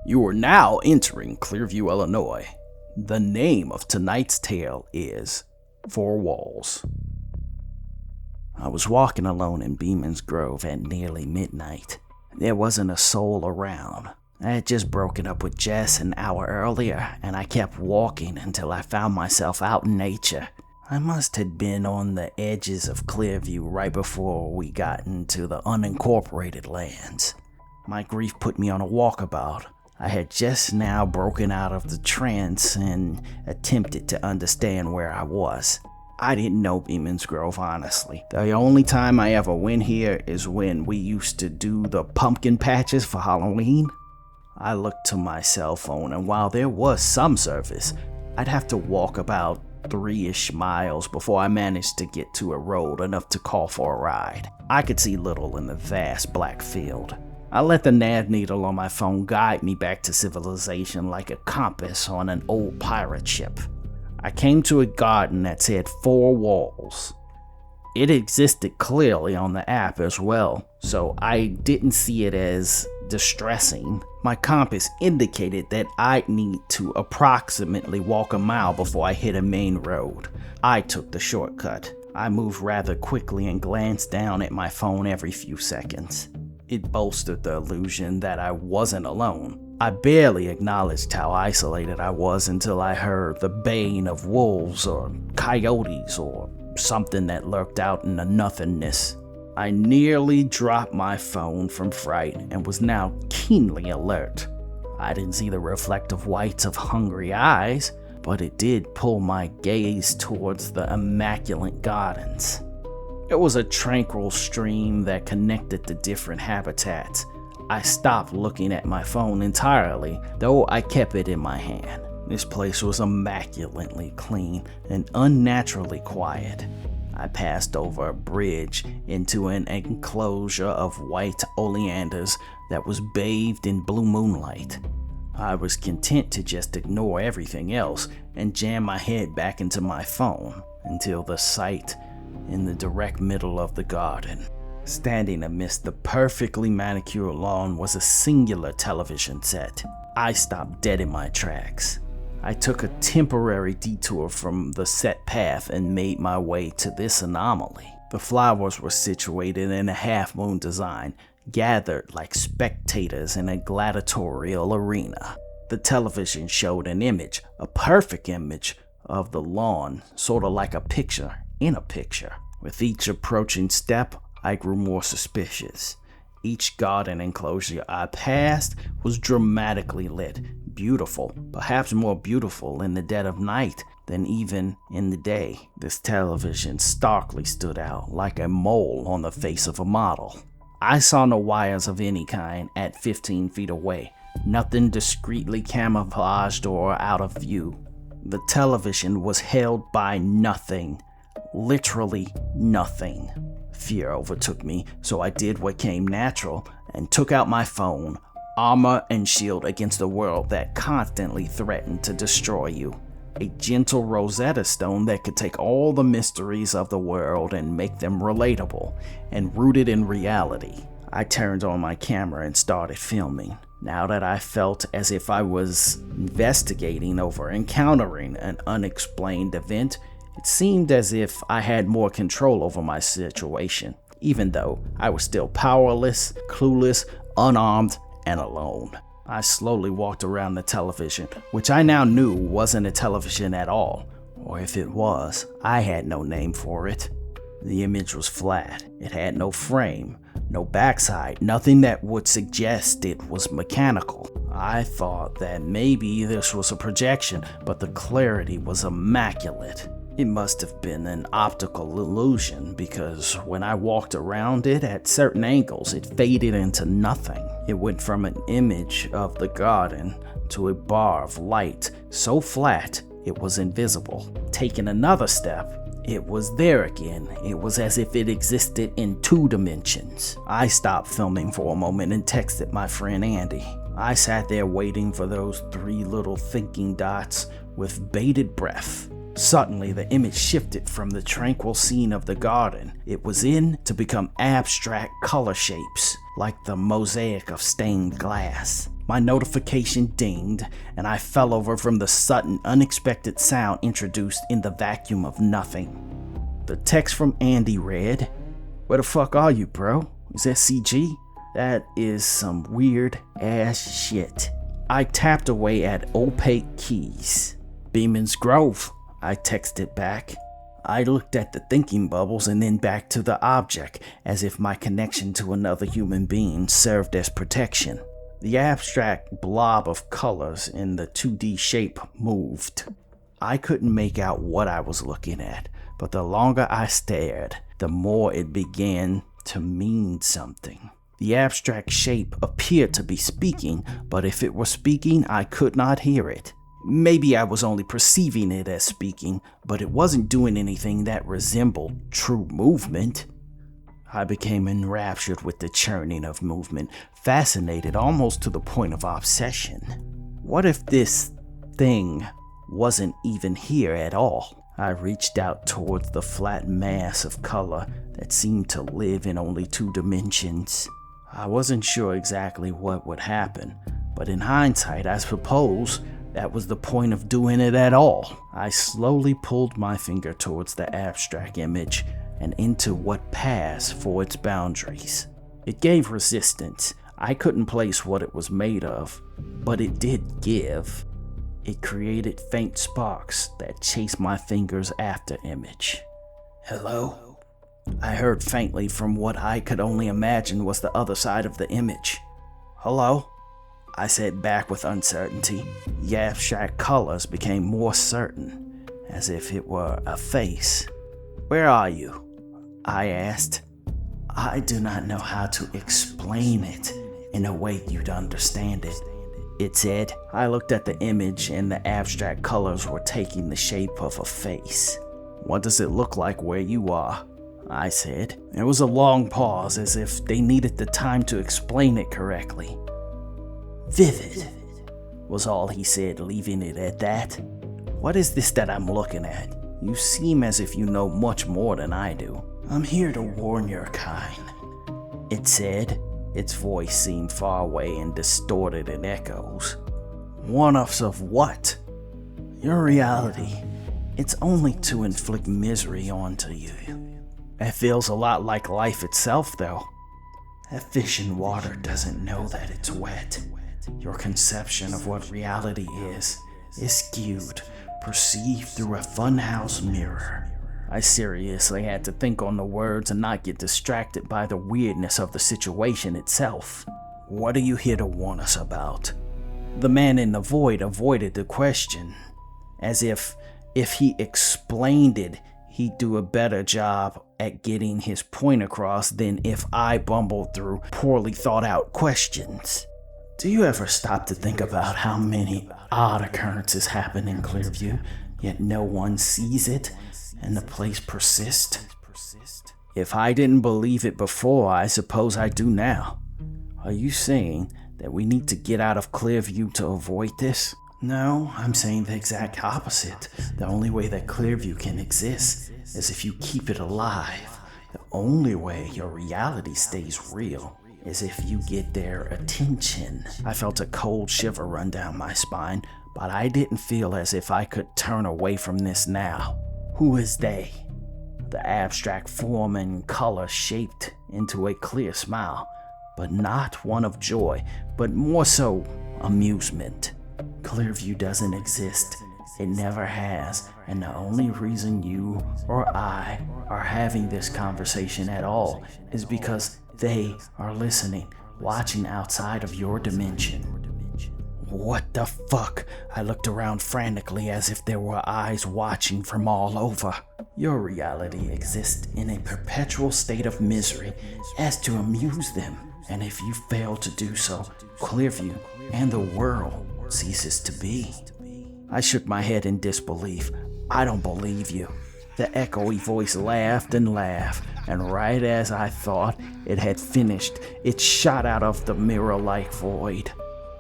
You are now entering Clearview, Illinois. The name of tonight's tale is Four Walls. I was walking alone in Beeman's Grove at nearly midnight. There wasn't a soul around. I had just broken up with Jess an hour earlier, and I kept walking until I found myself out in nature. I must have been on the edges of Clearview right before we got into the unincorporated lands. My grief put me on a walkabout. I had just now broken out of the trance and attempted to understand where I was. I didn't know Beeman's Grove, honestly. The only time I ever went here is when we used to do the pumpkin patches for Halloween. I looked to my cell phone, and while there was some service, I'd have to walk about 3-ish miles before I managed to get to a road enough to call for a ride. I could see little in the vast black field. I let the nav needle on my phone guide me back to civilization like a compass on an old pirate ship. I came to a garden that said 4 walls. It existed clearly on the app as well, so I didn't see it as distressing. My compass indicated that I'd need to approximately walk a mile before I hit a main road. I took the shortcut. I moved rather quickly and glanced down at my phone every few seconds. It bolstered the illusion that I wasn't alone. I barely acknowledged how isolated I was until I heard the baying of wolves or coyotes or something that lurked out in the nothingness. I nearly dropped my phone from fright and was now keenly alert. I didn't see the reflective whites of hungry eyes, but it did pull my gaze towards the immaculate gardens. It was a tranquil stream that connected the different habitats. I stopped looking at my phone entirely, though I kept it in my hand. This place was immaculately clean and unnaturally quiet. I passed over a bridge into an enclosure of white oleanders that was bathed in blue moonlight. I was content to just ignore everything else and jam my head back into my phone until the sight in the direct middle of the garden. Standing amidst the perfectly manicured lawn was a singular television set. I stopped dead in my tracks. I took a temporary detour from the set path and made my way to this anomaly. The flowers were situated in a half-moon design, gathered like spectators in a gladiatorial arena. The television showed an image, a perfect image, of the lawn, sort of like a picture in a picture. With each approaching step, I grew more suspicious. Each garden enclosure I passed was dramatically lit, beautiful, perhaps more beautiful in the dead of night than even in the day. This television starkly stood out like a mole on the face of a model. I saw no wires of any kind at 15 feet away, nothing discreetly camouflaged or out of view. The television was held by nothing, literally nothing. Fear overtook me, so I did what came natural and took out my phone, armor and shield against a world that constantly threatened to destroy you. A gentle Rosetta Stone that could take all the mysteries of the world and make them relatable and rooted in reality. I turned on my camera and started filming. Now that I felt as if I was investigating over encountering an unexplained event, it seemed as if I had more control over my situation, even though I was still powerless, clueless, unarmed, and alone. I slowly walked around the television, which I now knew wasn't a television at all, or if it was, I had no name for it. The image was flat. It had no frame, no backside, nothing that would suggest it was mechanical. I thought that maybe this was a projection, but the clarity was immaculate. It must have been an optical illusion because when I walked around it at certain angles, it faded into nothing. It went from an image of the garden to a bar of light so flat it was invisible. Taking another step, it was there again. It was as if it existed in 2 dimensions. I stopped filming for a moment and texted my friend Andy. I sat there waiting for those 3 little thinking dots with bated breath. Suddenly, the image shifted from the tranquil scene of the garden it was in to become abstract color shapes, like the mosaic of stained glass. My notification dinged, and I fell over from the sudden, unexpected sound introduced in the vacuum of nothing. The text from Andy read, "Where the fuck are you, bro? Is that CG? That is some weird ass shit." I tapped away at opaque keys. "Beeman's Grove," I texted back. I looked at the thinking bubbles and then back to the object, as if my connection to another human being served as protection. The abstract blob of colors in the 2D shape moved. I couldn't make out what I was looking at, but the longer I stared, the more it began to mean something. The abstract shape appeared to be speaking, but if it were speaking, I could not hear it. Maybe I was only perceiving it as speaking, but it wasn't doing anything that resembled true movement. I became enraptured with the churning of movement, fascinated almost to the point of obsession. What if this thing wasn't even here at all? I reached out towards the flat mass of color that seemed to live in only 2 dimensions. I wasn't sure exactly what would happen, but in hindsight, I suppose that was the point of doing it at all. I slowly pulled my finger towards the abstract image and into what passed for its boundaries. It gave resistance. I couldn't place what it was made of, but it did give. It created faint sparks that chased my fingers after image. "Hello?" I heard faintly from what I could only imagine was the other side of the image. "Hello?" I said back with uncertainty. The abstract colors became more certain, as if it were a face. "Where are you?" I asked. "I do not know how to explain it in a way you'd understand it," it said. I looked at the image and the abstract colors were taking the shape of a face. "What does it look like where you are?" I said. There was a long pause, as if they needed the time to explain it correctly. "Vivid," was all he said, leaving it at that. "What is this that I'm looking at? You seem as if you know much more than I do." "I'm here to warn your kind," it said. Its voice seemed far away and distorted in echoes. "Warn us of what?" "Your reality. It's only to inflict misery onto you." "That feels a lot like life itself, though." "That fish in water doesn't know that it's wet. Your conception of what reality is skewed, perceived through a funhouse mirror." I seriously had to think on the words and not get distracted by the weirdness of the situation itself. "What are you here to warn us about?" The man in the void avoided the question, as if he explained it, he'd do a better job at getting his point across than if I bumbled through poorly thought out questions. "Do you ever stop to think about how many odd occurrences happen in Clearview, yet no one sees it, and the place persists?" If I didn't believe it before, I suppose I do now. "Are you saying that we need to get out of Clearview to avoid this?" "No, I'm saying the exact opposite. The only way that Clearview can exist is if you keep it alive. The only way your reality stays real is if you get their attention." I felt a cold shiver run down my spine, but I didn't feel as if I could turn away from this now. "Who is they?" The abstract form and color shaped into a clear smile, but not one of joy, but more so amusement. "Clearview doesn't exist. It never has, and the only reason you or I are having this conversation at all is because they are listening, watching outside of your dimension." "What the fuck?" I looked around frantically as if there were eyes watching from all over. "Your reality exists in a perpetual state of misery as to amuse them, and if you fail to do so, Clearview and the world ceases to be." I shook my head in disbelief. "I don't believe you." The echoey voice laughed and laughed, and right as I thought it had finished, it shot out of the mirror-like void.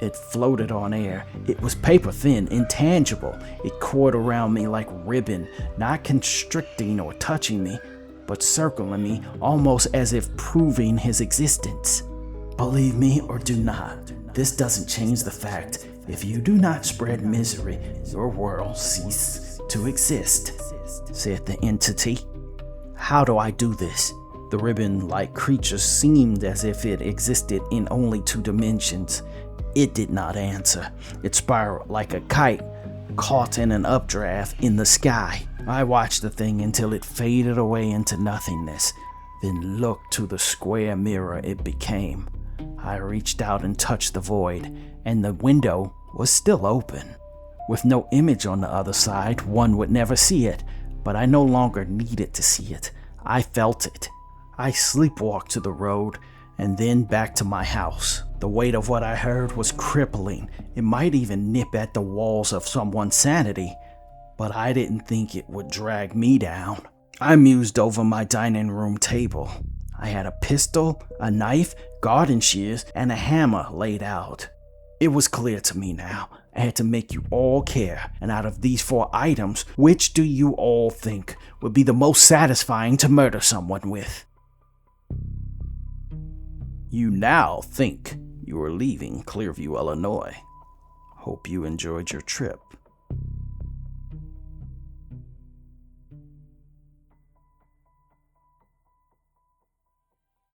It floated on air. It was paper thin, intangible. It coiled around me like ribbon, not constricting or touching me, but circling me almost as if proving his existence. Believe me or do not, this doesn't change the fact if you do not spread misery, your world ceases to exist, said the entity. How do I do this? The ribbon-like creature seemed as if it existed in only 2 dimensions. It did not answer. It spiraled like a kite caught in an updraft in the sky. I watched the thing until it faded away into nothingness, then looked to the square mirror it became. I reached out and touched the void, and the window was still open. With no image on the other side, one would never see it, but I no longer needed to see it. I felt it. I sleepwalked to the road and then back to my house. The weight of what I heard was crippling. It might even nip at the walls of someone's sanity, but I didn't think it would drag me down. I mused over my dining room table. I had a pistol, a knife, garden shears, and a hammer laid out. It was clear to me now. I had to make you all care, and out of these 4 items, which do you all think would be the most satisfying to murder someone with? You now think you are leaving Clearview, Illinois. Hope you enjoyed your trip.